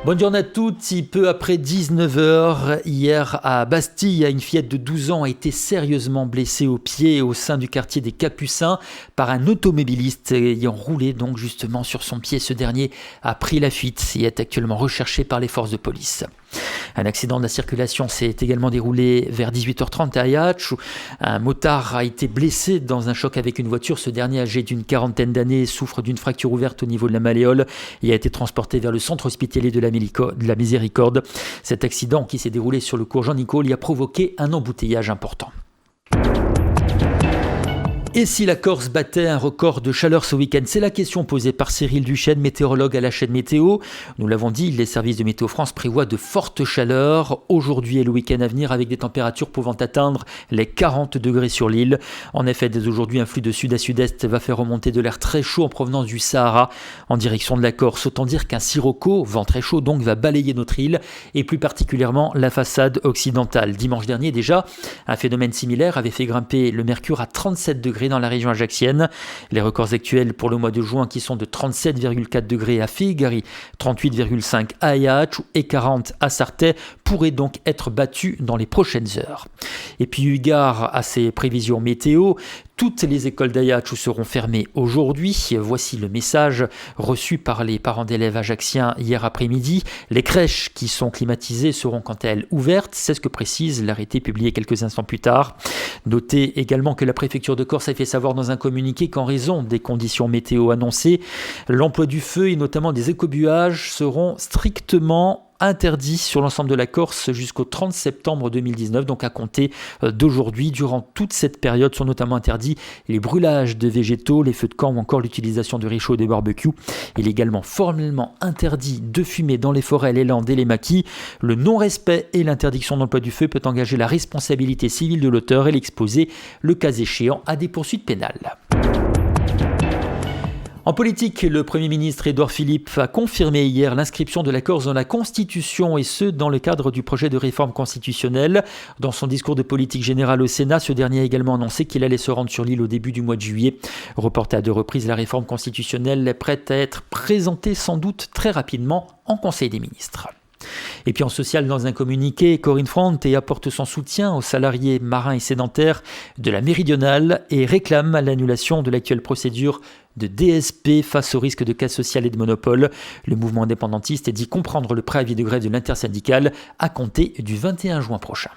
Bonne journée à tous. Peu après 19h, hier à Bastille, une fillette de 12 ans a été sérieusement blessée au pied au sein du quartier des Capucins par un automobiliste ayant roulé donc justement sur son pied. Ce dernier a pris la fuite et est actuellement recherché par les forces de police. Un accident de la circulation s'est également déroulé vers 18h30 à Ajaccio, où un motard a été blessé dans un choc avec une voiture. Ce dernier, âgé d'une quarantaine d'années, souffre d'une fracture ouverte au niveau de la malléole et a été transporté vers le centre hospitalier de la Miséricorde. Cet accident qui s'est déroulé sur le cours Jean-Nicole y a provoqué un embouteillage important. Et si la Corse battait un record de chaleur ce week-end? C'est la question posée par Cyril Duchesne, météorologue à la chaîne Météo. Nous l'avons dit, les services de Météo France prévoient de fortes chaleurs aujourd'hui et le week-end à venir, avec des températures pouvant atteindre les 40 degrés sur l'île. En effet, dès aujourd'hui, un flux de sud à sud-est va faire remonter de l'air très chaud en provenance du Sahara en direction de la Corse. Autant dire qu'un sirocco, vent très chaud donc, va balayer notre île et plus particulièrement la façade occidentale. Dimanche dernier déjà, un phénomène similaire avait fait grimper le mercure à 37 degrés dans la région ajaccienne. Les records actuels pour le mois de juin qui sont de 37,4 degrés à Figari, 38,5 à Ajaccio et 40 à Sarthe pourraient donc être battus dans les prochaines heures. Et puis eu égard à ces prévisions météo, toutes les écoles d'Ajaccio seront fermées aujourd'hui. Voici le message reçu par les parents d'élèves ajacciens hier après-midi. Les crèches qui sont climatisées seront quant à elles ouvertes. C'est ce que précise l'arrêté publié quelques instants plus tard. Notez également que la préfecture de Corse a fait savoir dans un communiqué qu'en raison des conditions météo annoncées, l'emploi du feu et notamment des écobuages seront strictement interdit sur l'ensemble de la Corse jusqu'au 30 septembre 2019, donc à compter d'aujourd'hui. Durant toute cette période sont notamment interdits les brûlages de végétaux, les feux de camp ou encore l'utilisation de réchauds et des barbecues. Il est également formellement interdit de fumer dans les forêts, les landes et les maquis. Le non-respect et l'interdiction d'emploi du feu peut engager la responsabilité civile de l'auteur et l'exposer, le cas échéant, à des poursuites pénales. En politique, le Premier ministre Édouard Philippe a confirmé hier l'inscription de la Corse dans la Constitution et ce, dans le cadre du projet de réforme constitutionnelle. Dans son discours de politique générale au Sénat, ce dernier a également annoncé qu'il allait se rendre sur l'île au début du mois de juillet. Reportée à 2 reprises, la réforme constitutionnelle est prête à être présentée sans doute très rapidement en Conseil des ministres. Et puis en social, dans un communiqué, Corinne Fronte apporte son soutien aux salariés marins et sédentaires de la Méridionale et réclame l'annulation de l'actuelle procédure de DSP face au risque de casse sociale et de monopole. Le mouvement indépendantiste dit comprendre le préavis de grève de l'intersyndicale à compter du 21 juin prochain.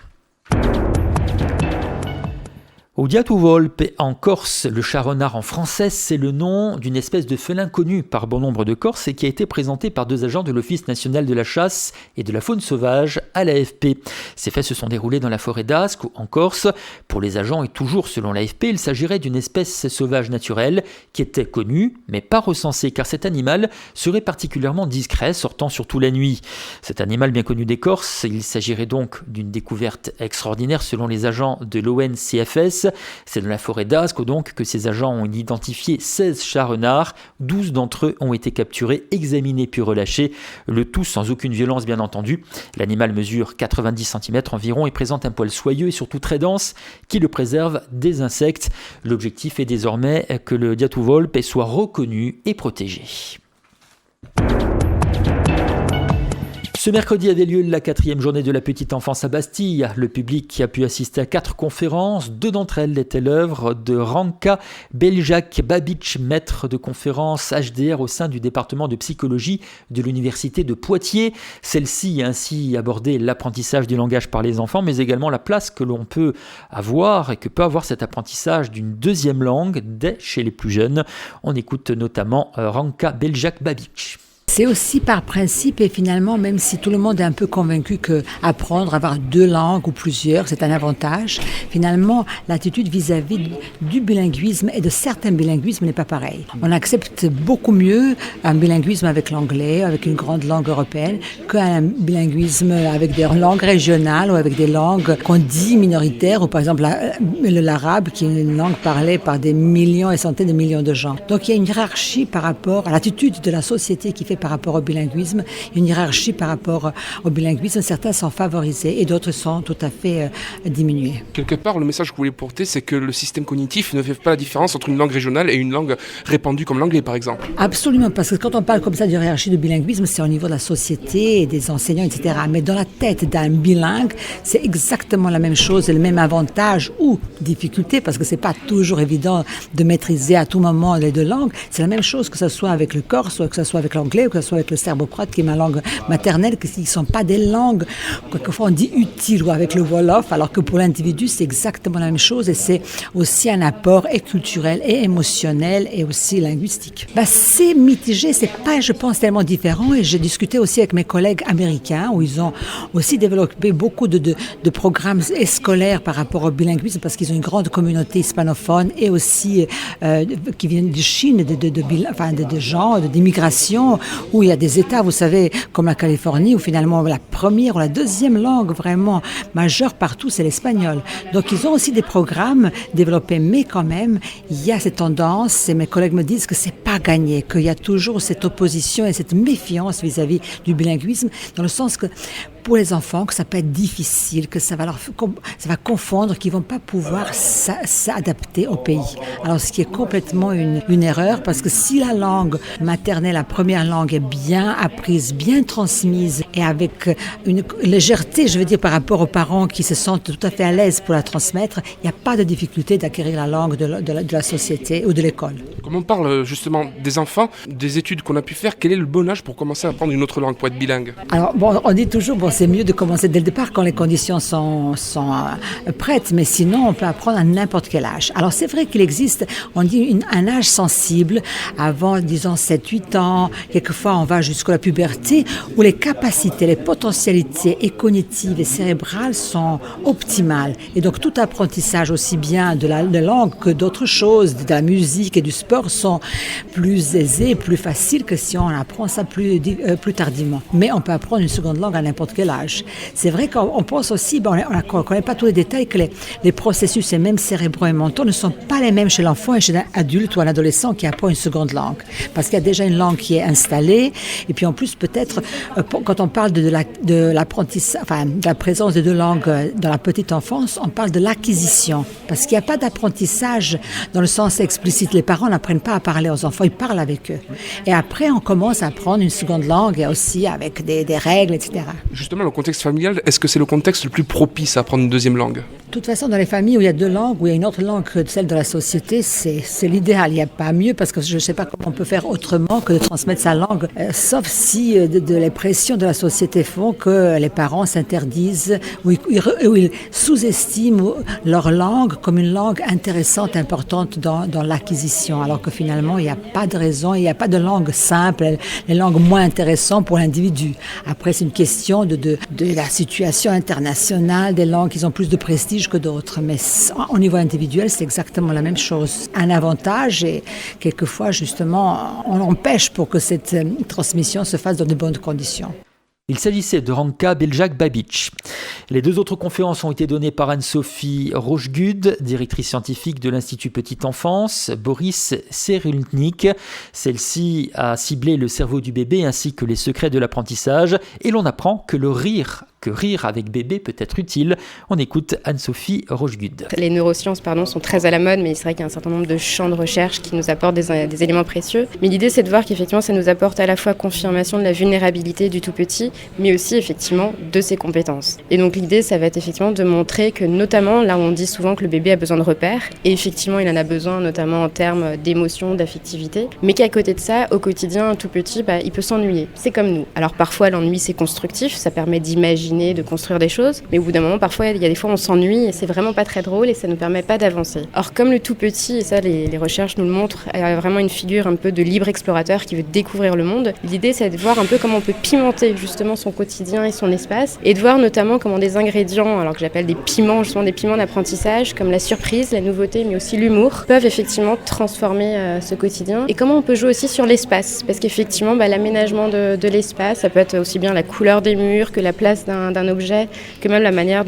Au Diatuvolpe, en Corse, le chat renard en français, c'est le nom d'une espèce de félin connue par bon nombre de Corses et qui a été présenté par 2 agents de l'Office national de la chasse et de la faune sauvage à l'AFP. Ces faits se sont déroulés dans la forêt d'Ascq, en Corse. Pour les agents et toujours selon l'AFP, il s'agirait d'une espèce sauvage naturelle qui était connue mais pas recensée car cet animal serait particulièrement discret, sortant surtout la nuit. Cet animal bien connu des Corses, il s'agirait donc d'une découverte extraordinaire selon les agents de l'ONCFS. C'est dans la forêt d'Ascq donc que ces agents ont identifié 16 chats renards. 12 d'entre eux ont été capturés, examinés puis relâchés. Le tout sans aucune violence bien entendu. L'animal mesure 90 cm environ et présente un poil soyeux et surtout très dense qui le préserve des insectes. L'objectif est désormais que le Diatuvolpe soit reconnu et protégé. Ce mercredi avait lieu la 4e journée de la petite enfance à Bastille. Le public a pu assister à 4 conférences. 2 d'entre elles étaient l'œuvre de Ranka Beljak-Babic, maître de conférences HDR au sein du département de psychologie de l'université de Poitiers. Celle-ci a ainsi abordé l'apprentissage du langage par les enfants, mais également la place que l'on peut avoir et que peut avoir cet apprentissage d'une 2e langue dès chez les plus jeunes. On écoute notamment Ranka Beljak-Babic. C'est aussi par principe et finalement, même si tout le monde est un peu convaincu que apprendre, avoir 2 langues ou plusieurs, c'est un avantage, finalement, l'attitude vis-à-vis du bilinguisme et de certains bilinguismes n'est pas pareille. On accepte beaucoup mieux un bilinguisme avec l'anglais, avec une grande langue européenne, qu'un bilinguisme avec des langues régionales ou avec des langues qu'on dit minoritaires, ou par exemple l'arabe, qui est une langue parlée par des millions et centaines de millions de gens. Donc il y a une hiérarchie par rapport à l'attitude de la société qui fait par rapport au bilinguisme, une hiérarchie par rapport au bilinguisme. Certains sont favorisés et d'autres sont tout à fait diminués. Quelque part, le message que vous voulez porter, c'est que le système cognitif ne fait pas la différence entre une langue régionale et une langue répandue comme l'anglais, par exemple. Absolument, parce que quand on parle comme ça de hiérarchie de bilinguisme, c'est au niveau de la société, des enseignants, etc. Mais dans la tête d'un bilingue, c'est exactement la même chose, le même avantage ou difficulté, parce que c'est pas toujours évident de maîtriser à tout moment les deux langues. C'est la même chose que ce soit avec le corse, ou que ce soit avec l'anglais, ou que ce soit avec le serbo-croate, qui est ma langue maternelle, qui ne sont pas des langues, quelquefois on dit utiles, ou avec le wolof, alors que pour l'individu, c'est exactement la même chose, et c'est aussi un apport et culturel, et émotionnel, et aussi linguistique. C'est mitigé, c'est pas, je pense, tellement différent, et j'ai discuté aussi avec mes collègues américains, où ils ont aussi développé beaucoup de programmes scolaires par rapport au bilinguisme, parce qu'ils ont une grande communauté hispanophone, et aussi qui viennent de Chine, de gens, d'immigration, où il y a des États, vous savez, comme la Californie, où finalement la première ou la deuxième langue vraiment majeure partout, c'est l'espagnol. Donc ils ont aussi des programmes développés, mais quand même, il y a cette tendance, et mes collègues me disent que c'est pas gagné, qu'il y a toujours cette opposition et cette méfiance vis-à-vis du bilinguisme, dans le sens que pour les enfants, que ça peut être difficile, que ça va confondre, qu'ils vont pas pouvoir s'adapter au pays. Alors, ce qui est complètement une erreur, parce que si la langue maternelle, la première langue, est bien apprise, bien transmise, et avec une légèreté, je veux dire, par rapport aux parents qui se sentent tout à fait à l'aise pour la transmettre, il n'y a pas de difficulté d'acquérir la langue de la société ou de l'école. Comme on parle justement des enfants, des études qu'on a pu faire, quel est le bon âge pour commencer à apprendre une autre langue, pour être bilingue? Alors, on dit toujours, c'est mieux de commencer dès le départ quand les conditions sont prêtes, mais sinon on peut apprendre à n'importe quel âge. Alors c'est vrai qu'il existe, on dit un âge sensible, avant disons 7-8 ans, quelquefois on va jusqu'à la puberté, où les capacités, les potentialités et cognitives et cérébrales sont optimales. Et donc tout apprentissage, aussi bien de la langue que d'autres choses, de la musique et du sport, sont plus aisés, plus faciles que si on apprend ça plus tardivement. Mais on peut apprendre une seconde langue à n'importe quel âge. C'est vrai qu'on pense aussi, on ne connaît pas tous les détails, que les processus, et même cérébraux et mentaux, ne sont pas les mêmes chez l'enfant et chez l'adulte ou un adolescent qui apprend une seconde langue. Parce qu'il y a déjà une langue qui est installée, et puis en plus, peut-être, quand on parle de l'apprentissage, de la présence de deux langues dans la petite enfance, on parle de l'acquisition. Parce qu'il n'y a pas d'apprentissage dans le sens explicite. Les parents n'apprennent pas à parler aux enfants, ils parlent avec eux. Et après, on commence à apprendre une seconde langue, et aussi avec des règles, etc. Justement, le contexte familial, est-ce que c'est le contexte le plus propice à apprendre une deuxième langue? De toute façon, dans les familles où il y a deux langues, où il y a une autre langue que celle de la société, c'est l'idéal. Il n'y a pas mieux, parce que je ne sais pas comment on peut faire autrement que de transmettre sa langue, sauf si les pressions de la société font que les parents s'interdisent ou ils sous-estiment leur langue comme une langue intéressante, importante dans l'acquisition, alors que finalement, il n'y a pas de raison, il n'y a pas de langue simple, les langues moins intéressantes pour l'individu. Après, c'est une question de la situation internationale, des langues qui ont plus de prestige que d'autres, mais au niveau individuel, c'est exactement la même chose. Un avantage, et quelquefois, justement, on empêche pour que cette transmission se fasse dans de bonnes conditions. Il s'agissait de Ranka Beljak-Babic. Les deux autres conférences ont été données par Anne-Sophie Rochegude, directrice scientifique de l'Institut Petite Enfance, Boris Cyrulnik. Celle-ci a ciblé le cerveau du bébé ainsi que les secrets de l'apprentissage, et l'on apprend que rire avec bébé peut être utile. On écoute Anne-Sophie Rochegude. Les neurosciences sont très à la mode, mais c'est vrai qu'il y a un certain nombre de champs de recherche qui nous apportent des éléments précieux. Mais l'idée, c'est de voir qu'effectivement, ça nous apporte à la fois confirmation de la vulnérabilité du tout petit, mais aussi effectivement de ses compétences. Et donc l'idée, ça va être effectivement de montrer que notamment, là on dit souvent que le bébé a besoin de repères, et effectivement il en a besoin notamment en termes d'émotion, d'affectivité, mais qu'à côté de ça, au quotidien, un tout petit, il peut s'ennuyer. C'est comme nous. Alors parfois l'ennui c'est constructif, ça permet d'imaginer, de construire des choses, mais au bout d'un moment, parfois il y a des fois on s'ennuie et c'est vraiment pas très drôle et ça nous permet pas d'avancer. Or comme le tout petit, et ça les recherches nous le montrent, a vraiment une figure un peu de libre explorateur qui veut découvrir le monde, l'idée c'est de voir un peu comment on peut pimenter justement justement son quotidien et son espace, et de voir notamment comment des ingrédients, alors que j'appelle des piments, justement des piments d'apprentissage, comme la surprise, la nouveauté, mais aussi l'humour, peuvent effectivement transformer ce quotidien. Et comment on peut jouer aussi sur l'espace, parce qu'effectivement, l'aménagement de l'espace, ça peut être aussi bien la couleur des murs que la place d'un objet, que même la manière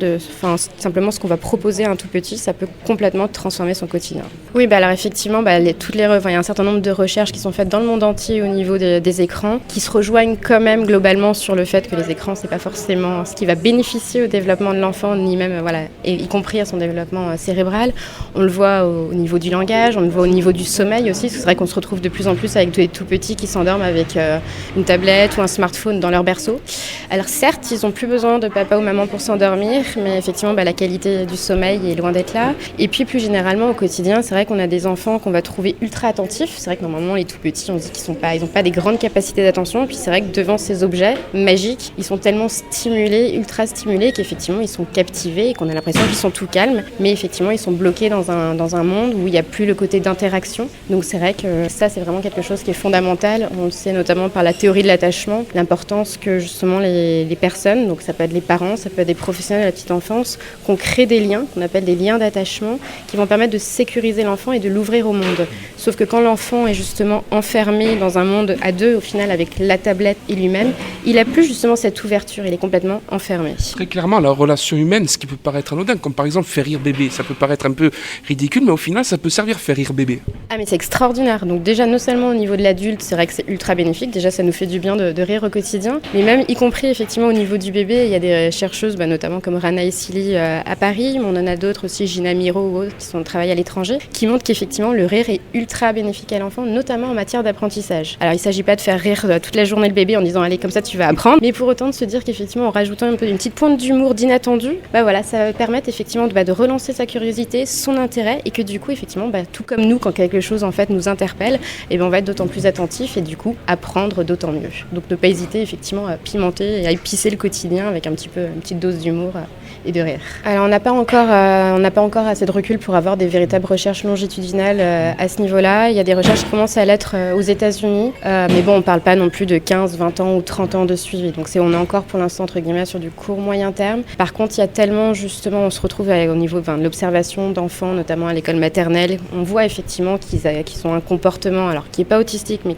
simplement ce qu'on va proposer à un tout petit, ça peut complètement transformer son quotidien. Oui, alors effectivement, il y a un certain nombre de recherches qui sont faites dans le monde entier au niveau des écrans, qui se rejoignent quand même globalement sur le fait que les écrans, c'est pas forcément ce qui va bénéficier au développement de l'enfant, ni même, et y compris à son développement cérébral. On le voit au niveau du langage, on le voit au niveau du sommeil aussi, parce que c'est vrai qu'on se retrouve de plus en plus avec des tout petits qui s'endorment avec une tablette ou un smartphone dans leur berceau. Alors certes, ils n'ont plus besoin de papa ou maman pour s'endormir, mais effectivement, la qualité du sommeil est loin d'être là. Et puis plus généralement au quotidien, c'est vrai qu'on a des enfants qu'on va trouver ultra attentifs. C'est vrai que normalement les tout petits, on se dit qu'ils n'ont pas des grandes capacités d'attention. Et puis c'est vrai que devant ces objets magiques, ils sont tellement stimulés, ultra stimulés, qu'effectivement ils sont captivés et qu'on a l'impression qu'ils sont tout calmes. Mais effectivement, ils sont bloqués dans un monde où il n'y a plus le côté d'interaction. Donc c'est vrai que ça, c'est vraiment quelque chose qui est fondamental. On le sait notamment par la théorie de l'attachement, l'importance que justement les personnes, donc ça peut être les parents, ça peut être des professionnels de la petite enfance, qu'on crée des liens, qu'on appelle des liens d'attachement, qui vont permettre de sécuriser l'enfant et de l'ouvrir au monde. Sauf que quand l'enfant est justement enfermé dans un monde à deux, au final, avec la tablette et lui-même, il n'a plus justement cette ouverture, il est complètement enfermé. Très clairement, la relation humaine, ce qui peut paraître anodin, comme par exemple faire rire bébé, ça peut paraître un peu ridicule, mais au final, ça peut servir faire rire bébé. Ah mais c'est extraordinaire. Donc déjà, non seulement au niveau de l'adulte, c'est vrai que c'est ultra bénéfique, déjà ça nous fait du bien de rire au quotidien, mais même y compris effectivement au niveau du bébé, il y a des chercheuses, notamment comme Rana Essili à Paris, mais on en a d'autres aussi, Gina Miro ou autres, qui travaillent à l'étranger, qui montrent qu'effectivement le rire est ultra bénéfique à l'enfant, notamment en matière d'apprentissage. Alors il ne s'agit pas de faire rire toute la journée le bébé en disant allez comme ça tu vas apprendre, mais pour autant de se dire qu'effectivement en rajoutant un peu une petite pointe d'humour d'inattendu, ça va permettre effectivement de relancer sa curiosité, son intérêt, et que du coup effectivement tout comme nous quand quelque chose en fait nous interpelle, on va être d'autant plus attentif et du coup apprendre d'autant mieux. Donc ne pas hésiter effectivement à pimenter et à épicer le quotidien avec une petite dose d'humour et de rire. Alors on n'a pas encore assez de recul pour avoir des véritables recherches longitudinales à ce niveau-là. Il y a des recherches qui commencent à l'être aux États-Unis, mais on ne parle pas non plus de 15, 20 ans ou 30 ans de suivi. Donc on est encore pour l'instant entre guillemets sur du court moyen terme. Par contre, il y a tellement justement, on se retrouve au niveau de l'observation d'enfants, notamment à l'école maternelle. On voit effectivement qu'ils ont un comportement, alors qui n'est pas autistique, mais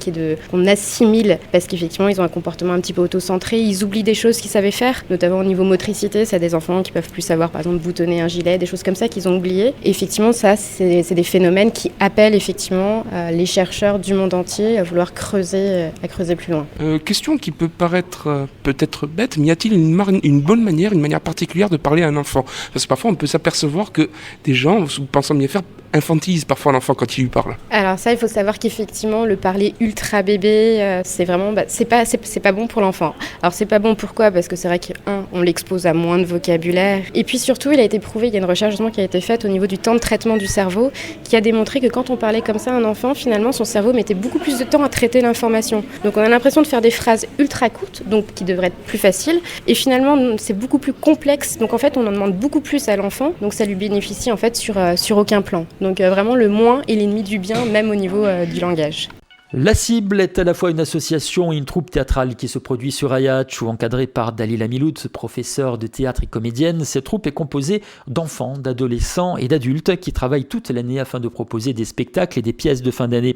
qu'on assimile parce qu'effectivement ils ont un comportement un petit peu auto-centré. Ils oublient des choses qu'ils savaient faire, notamment au niveau motricité. C'est des enfants qui peuvent plus savoir, par exemple, boutonner un gilet, des choses comme ça qu'ils ont oubliées. Et effectivement, ça, c'est des phénomènes qui appellent effectivement les chercheurs du monde entier à vouloir creuser plus loin. Question qui peut paraître peut-être bête, mais y a-t-il une bonne manière, une manière particulière de parler à un enfant ? Parce que parfois, on peut s'apercevoir que des gens, pensant bien faire, infantilise parfois l'enfant quand il lui parle. Alors ça, il faut savoir qu'effectivement, le parler ultra bébé, c'est vraiment, c'est pas bon pour l'enfant. Alors c'est pas bon pourquoi ? Parce que c'est vrai qu'on l'expose à moins de vocabulaire. Et puis surtout, il a été prouvé, il y a une recherche justement qui a été faite au niveau du temps de traitement du cerveau, qui a démontré que quand on parlait comme ça à un enfant, finalement, son cerveau mettait beaucoup plus de temps à traiter l'information. Donc on a l'impression de faire des phrases ultra courtes, donc qui devraient être plus faciles. Et finalement, c'est beaucoup plus complexe. Donc en fait, on en demande beaucoup plus à l'enfant. Donc ça lui bénéficie en fait sur aucun plan. Donc vraiment, le moins est l'ennemi du bien, même au niveau du langage. La Cible est à la fois une association et une troupe théâtrale qui se produit sur Ayatch ou encadrée par Dalila Miloud, professeure de théâtre et comédienne. Cette troupe est composée d'enfants, d'adolescents et d'adultes qui travaillent toute l'année afin de proposer des spectacles et des pièces de fin d'année.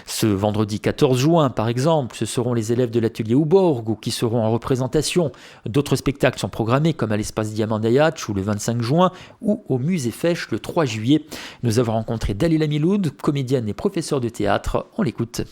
Ce vendredi 14 juin, par exemple, ce seront les élèves de l'atelier Ouborg ou qui seront en représentation. D'autres spectacles sont programmés comme à l'espace Diamant d'Ayatch ou le 25 juin ou au musée Fesch le 3 juillet. Nous avons rencontré Dalila Miloud, comédienne et professeure de théâtre. On l'écoute.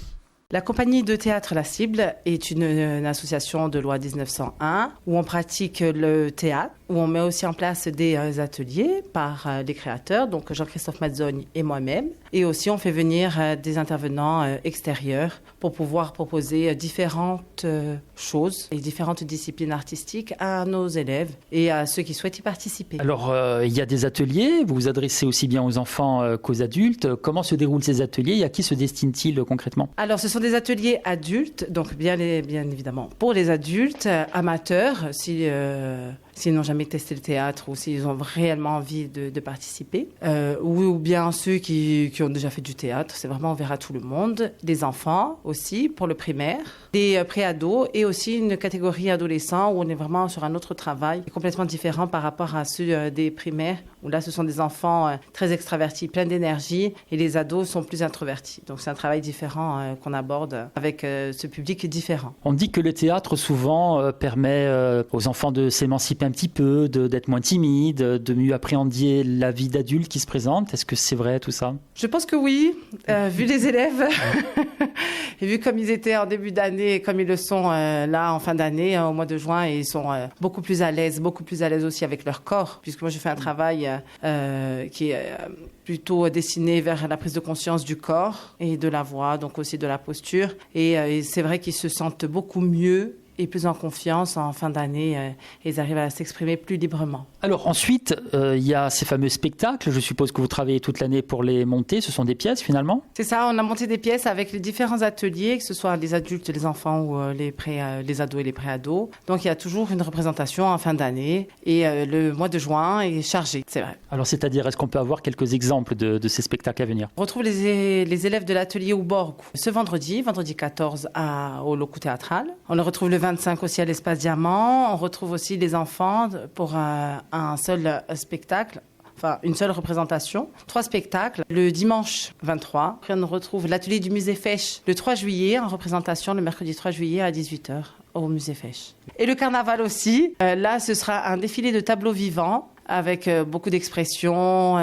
La compagnie de théâtre La Cible est une association de loi 1901 où on pratique le théâtre, où on met aussi en place des ateliers par les créateurs, donc Jean-Christophe Mazzogne et moi-même. Et aussi on fait venir des intervenants extérieurs pour pouvoir proposer différentes choses et différentes disciplines artistiques à nos élèves et à ceux qui souhaitent y participer. Alors il y a des ateliers, vous vous adressez aussi bien aux enfants qu'aux adultes. Comment se déroulent ces ateliers et à qui se destinent-ils concrètement ? Alors ce sont des ateliers adultes, donc bien évidemment pour les adultes, amateurs, si s'ils n'ont jamais testé le théâtre ou s'ils ont réellement envie de participer. Ou bien ceux qui ont déjà fait du théâtre, c'est vraiment ouvert à tout le monde. Des enfants aussi, pour le primaire, des pré-ados et aussi une catégorie adolescents où on est vraiment sur un autre travail complètement différent par rapport à ceux des primaires, où là ce sont des enfants très extravertis, pleins d'énergie, et les ados sont plus introvertis. Donc c'est un travail différent qu'on aborde avec ce public différent. On dit que le théâtre souvent permet aux enfants de s'émanciper un petit peu, d'être moins timides, de mieux appréhender la vie d'adulte qui se présente. Est-ce que c'est vrai tout ça? Je pense que oui, vu les élèves et vu comme ils étaient en début d'année et comme ils le sont là en fin d'année, au mois de juin, et ils sont beaucoup plus à l'aise aussi avec leur corps, puisque moi je fais un travail qui est plutôt destiné vers la prise de conscience du corps et de la voix, donc aussi de la posture. Et c'est vrai qu'ils se sentent beaucoup mieux et plus en confiance en fin d'année, et ils arrivent à s'exprimer plus librement. Alors ensuite, il y a ces fameux spectacles. Je suppose que vous travaillez toute l'année pour les monter. Ce sont des pièces finalement? C'est ça, on a monté des pièces avec les différents ateliers, que ce soit les adultes, les enfants ou les ados et les pré-ados. Donc il y a toujours une représentation en fin d'année, et le mois de juin est chargé, c'est vrai. Alors c'est-à-dire, est-ce qu'on peut avoir quelques exemples de ces spectacles à venir? On retrouve les élèves de l'atelier au Borg ce vendredi 14 au Locaux Théâtral. On le retrouve le 25 aussi à l'Espace Diamant. On retrouve aussi les enfants pour un seul spectacle, enfin une seule représentation. 3 spectacles le dimanche 23. Après, on retrouve l'atelier du musée Fesch le 3 juillet en représentation le mercredi 3 juillet à 18h au musée Fesch. Et le carnaval aussi. Là, ce sera un défilé de tableaux vivants avec beaucoup d'expressions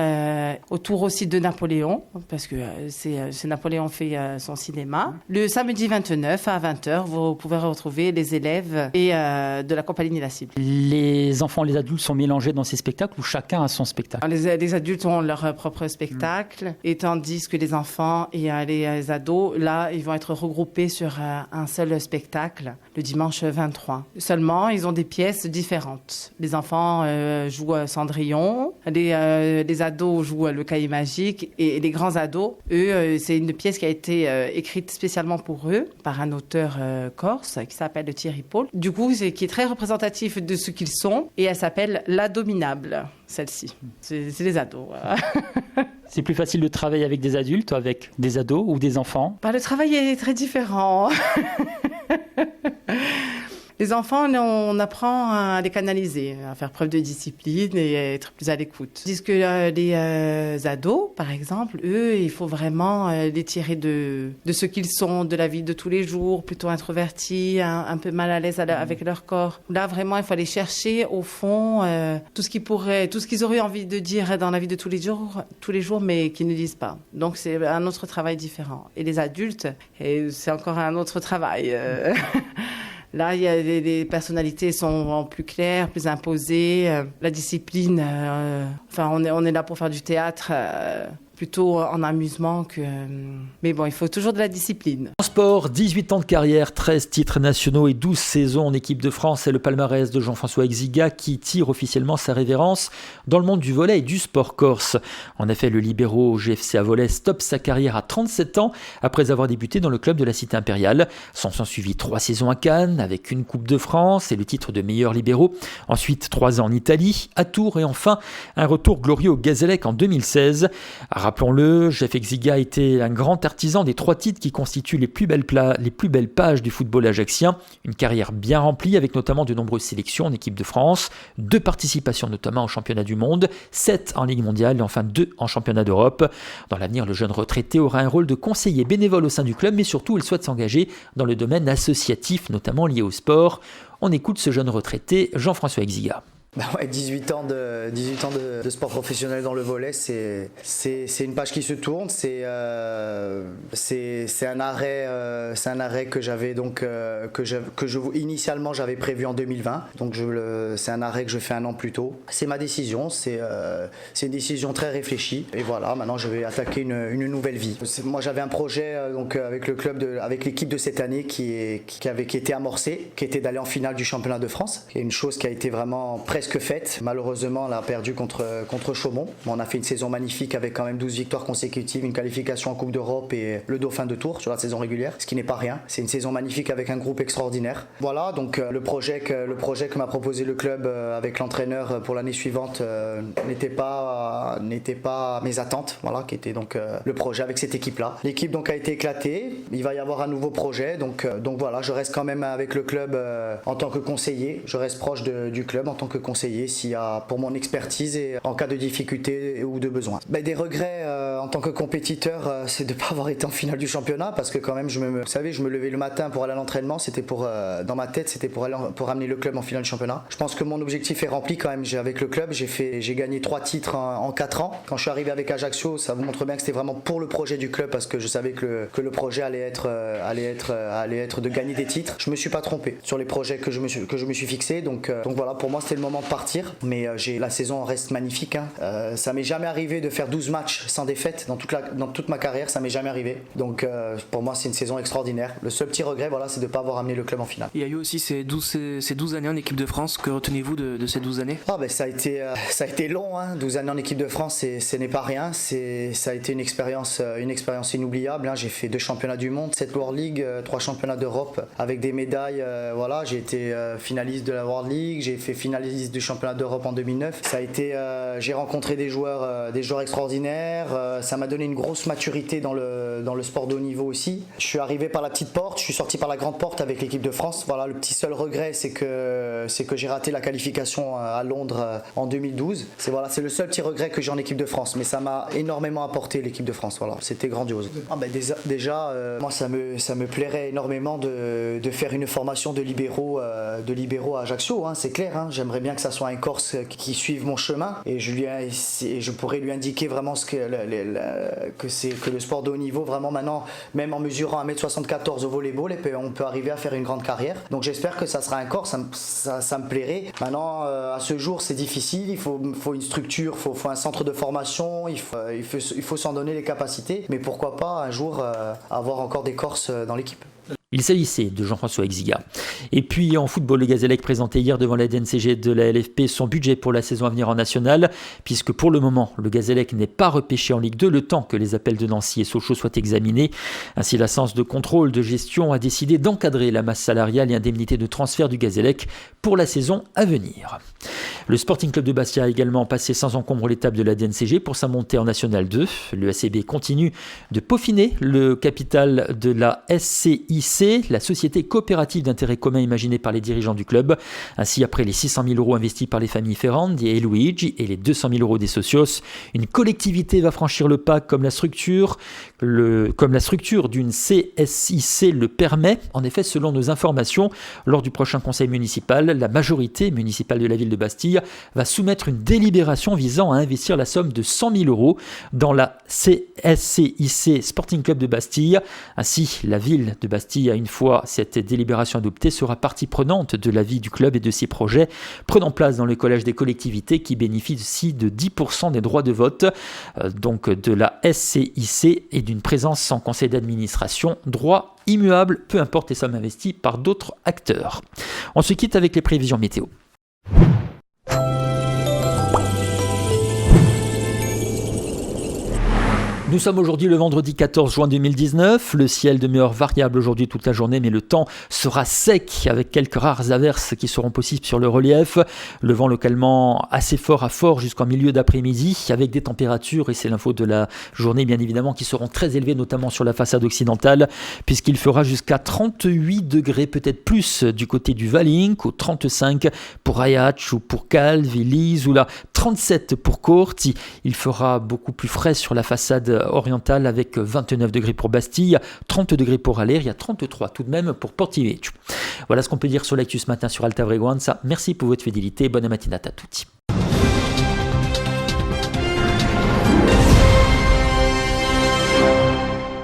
autour aussi de Napoléon, parce que c'est Napoléon fait son cinéma. Le samedi 29 à 20h, vous pouvez retrouver les élèves et de la compagnie La Cible. Les enfants et les adultes sont mélangés dans ces spectacles ou chacun a son spectacle? Les adultes ont leur propre spectacle, et tandis que les enfants et les ados, là, ils vont être regroupés sur un seul spectacle le dimanche 23. Seulement, ils ont des pièces différentes. Les enfants jouent Cendrillon, les ados jouent le Cahier magique, et les grands ados, eux, c'est une pièce qui a été écrite spécialement pour eux par un auteur corse qui s'appelle Thierry Paul. Du coup, qui est très représentatif de ce qu'ils sont, et elle s'appelle L'Adominable, celle-ci. C'est les ados. C'est plus facile de travailler avec des adultes, avec des ados ou des enfants? Le travail est très différent. Les enfants, on apprend à les canaliser, à faire preuve de discipline et à être plus à l'écoute. Tandis que les ados, par exemple, eux, il faut vraiment les tirer de ce qu'ils sont, de la vie de tous les jours, plutôt introvertis, un peu mal à l'aise avec leur corps. Là, vraiment, il faut aller chercher, au fond, tout ce qu'ils auraient envie de dire dans la vie de tous les jours, mais qu'ils ne disent pas. Donc, c'est un autre travail différent. Et les adultes, c'est encore un autre travail. Là, les personnalités sont plus claires, plus imposées. La discipline, on est là pour faire du théâtre plutôt en amusement que... Mais bon, il faut toujours de la discipline. En sport, 18 ans de carrière, 13 titres nationaux et 12 saisons en équipe de France. C'est le palmarès de Jean-François Exsiga qui tire officiellement sa révérence dans le monde du volley et du sport corse. En effet, le libéro GFC à volley stoppe sa carrière à 37 ans après avoir débuté dans le club de la Cité Impériale. S'en sont suivis 3 saisons à Cannes avec une Coupe de France et le titre de meilleur libéro. Ensuite, 3 ans en Italie, à Tours et enfin un retour glorieux au Gazélec en 2016. Rappelons-le, Jeff Exsiga était un grand artisan des 3 titres qui constituent les plus belles pages du football ajaxien. Une carrière bien remplie avec notamment de nombreuses sélections en équipe de France, 2 participations notamment au championnat du monde, 7 en Ligue mondiale et enfin 2 en championnat d'Europe. Dans l'avenir, le jeune retraité aura un rôle de conseiller bénévole au sein du club, mais surtout il souhaite s'engager dans le domaine associatif, notamment lié au sport. On écoute ce jeune retraité, Jean-François Exsiga. 18 ans de sport professionnel dans le volley, c'est une page qui se tourne. C'est un arrêt que j'avais donc initialement j'avais prévu en 2020. Donc c'est un arrêt que je fais un an plus tôt. C'est ma décision. C'est une décision très réfléchie. Et voilà, maintenant je vais attaquer une nouvelle vie. Moi j'avais un projet donc avec le club avec l'équipe de cette année qui était amorcé, qui était d'aller en finale du championnat de France. C'est une chose qui a été vraiment presque faite. Malheureusement, on a perdu contre Chaumont. On a fait une saison magnifique avec quand même 12 victoires consécutives, une qualification en Coupe d'Europe et le Dauphin de Tours sur la saison régulière, ce qui n'est pas rien. C'est une saison magnifique avec un groupe extraordinaire. Voilà, donc le projet que m'a proposé le club avec l'entraîneur pour l'année suivante n'était pas mes attentes, voilà, qui était donc le projet avec cette équipe-là. L'équipe donc a été éclatée, il va y avoir un nouveau projet, donc voilà, je reste quand même avec le club en tant que conseiller, je reste proche du club en tant que conseiller pour mon expertise et en cas de difficulté ou de besoin. Des regrets en tant que compétiteur, c'est de ne pas avoir été en finale du championnat, parce que quand même, je me levais le matin pour aller à l'entraînement, c'était dans ma tête, c'était pour amener le club en finale du championnat. Je pense que mon objectif est rempli quand même. Avec le club, j'ai gagné 3 titres en 4 ans. Quand je suis arrivé avec Ajaccio, ça vous montre bien que c'était vraiment pour le projet du club, parce que je savais que le projet allait être de gagner des titres. Je me suis pas trompé sur les projets que je me suis fixé, donc voilà, pour moi c'était le moment de partir, mais la saison reste magnifique, hein. Ça m'est jamais arrivé de faire 12 matchs sans défaite dans toute ma carrière, ça m'est jamais arrivé, donc pour moi c'est une saison extraordinaire. Le seul petit regret, voilà, c'est de ne pas avoir amené le club en finale. Il y a eu aussi ces 12 années en équipe de France. Que retenez-vous de ces 12 années? Ça a été long, hein. 12 années en équipe de France, ce n'est pas rien. Ça a été une expérience inoubliable, hein. J'ai fait 2 championnats du monde, 7 World League, 3 championnats d'Europe avec des médailles. Voilà, j'ai été finaliste de la World League, j'ai fait finaliste du championnat d'Europe en 2009. J'ai rencontré des joueurs extraordinaires. Ça m'a donné une grosse maturité dans le sport de haut niveau aussi. Je suis arrivé par la petite porte, je suis sorti par la grande porte avec l'équipe de France. Voilà, le petit seul regret, c'est que j'ai raté la qualification à Londres en 2012. C'est le seul petit regret que j'ai en équipe de France, mais ça m'a énormément apporté, l'équipe de France. Voilà, c'était grandiose. Déjà, moi ça me plairait énormément de faire une formation de libéraux à Ajaccio, hein, c'est clair, hein. J'aimerais bien que ça soit un Corse qui suive mon chemin, et je pourrais lui indiquer vraiment que le sport de haut niveau, vraiment maintenant, même en mesurant 1m74 au volleyball, on peut arriver à faire une grande carrière. Donc j'espère que ça sera un Corse, ça me plairait. Maintenant, à ce jour, c'est difficile, il faut une structure, il faut un centre de formation, il faut s'en donner les capacités, mais pourquoi pas un jour avoir encore des Corses dans l'équipe. Il s'agissait de Jean-François Exiga. Et puis en football, le Gazélec présentait hier devant la DNCG de la LFP son budget pour la saison à venir en national, puisque pour le moment, le Gazélec n'est pas repêché en Ligue 2, le temps que les appels de Nancy et Sochaux soient examinés. Ainsi, la séance de contrôle de gestion a décidé d'encadrer la masse salariale et indemnité de transfert du Gazélec pour la saison à venir. Le Sporting Club de Bastia a également passé sans encombre l'étape de la DNCG pour sa montée en National 2. Le SCB continue de peaufiner le capital de la SCIC, la société coopérative d'intérêt commun imaginée par les dirigeants du club. Ainsi, après les 600 000 euros investis par les familles Ferrandi et Luigi et les 200 000 euros des socios, une collectivité va franchir le pas comme la structure d'une CSIC le permet. En effet, selon nos informations, lors du prochain conseil municipal, la majorité municipale de la ville de Bastille va soumettre une délibération visant à investir la somme de 100 000 euros dans la CSCIC Sporting Club de Bastille. Ainsi, la ville de Bastille, une fois cette délibération adoptée, sera partie prenante de la vie du club et de ses projets, prenant place dans le collège des collectivités qui bénéficie de 10% des droits de vote, donc de la SCIC, et d'une présence en conseil d'administration, droit immuable, peu importe les sommes investies par d'autres acteurs. On se quitte avec les prévisions météo. Nous sommes aujourd'hui le vendredi 14 juin 2019. Le ciel demeure variable aujourd'hui toute la journée, mais le temps sera sec avec quelques rares averses qui seront possibles sur le relief. Le vent localement assez fort à fort jusqu'en milieu d'après-midi avec des températures, et c'est l'info de la journée bien évidemment, qui seront très élevées, notamment sur la façade occidentale, puisqu'il fera jusqu'à 38 degrés, peut-être plus du côté du Valink, ou 35 pour Ayach ou pour Calve, Lise, ou là 37 pour Corti. Il fera beaucoup plus frais sur la façade orientale avec 29 degrés pour Bastille, 30 degrés pour Aller, il y a 33 tout de même pour Portivecchio. Voilà ce qu'on peut dire sur l'actu ce matin sur Alta Frequenza. Merci pour votre fidélité, bonne matinata à tutti.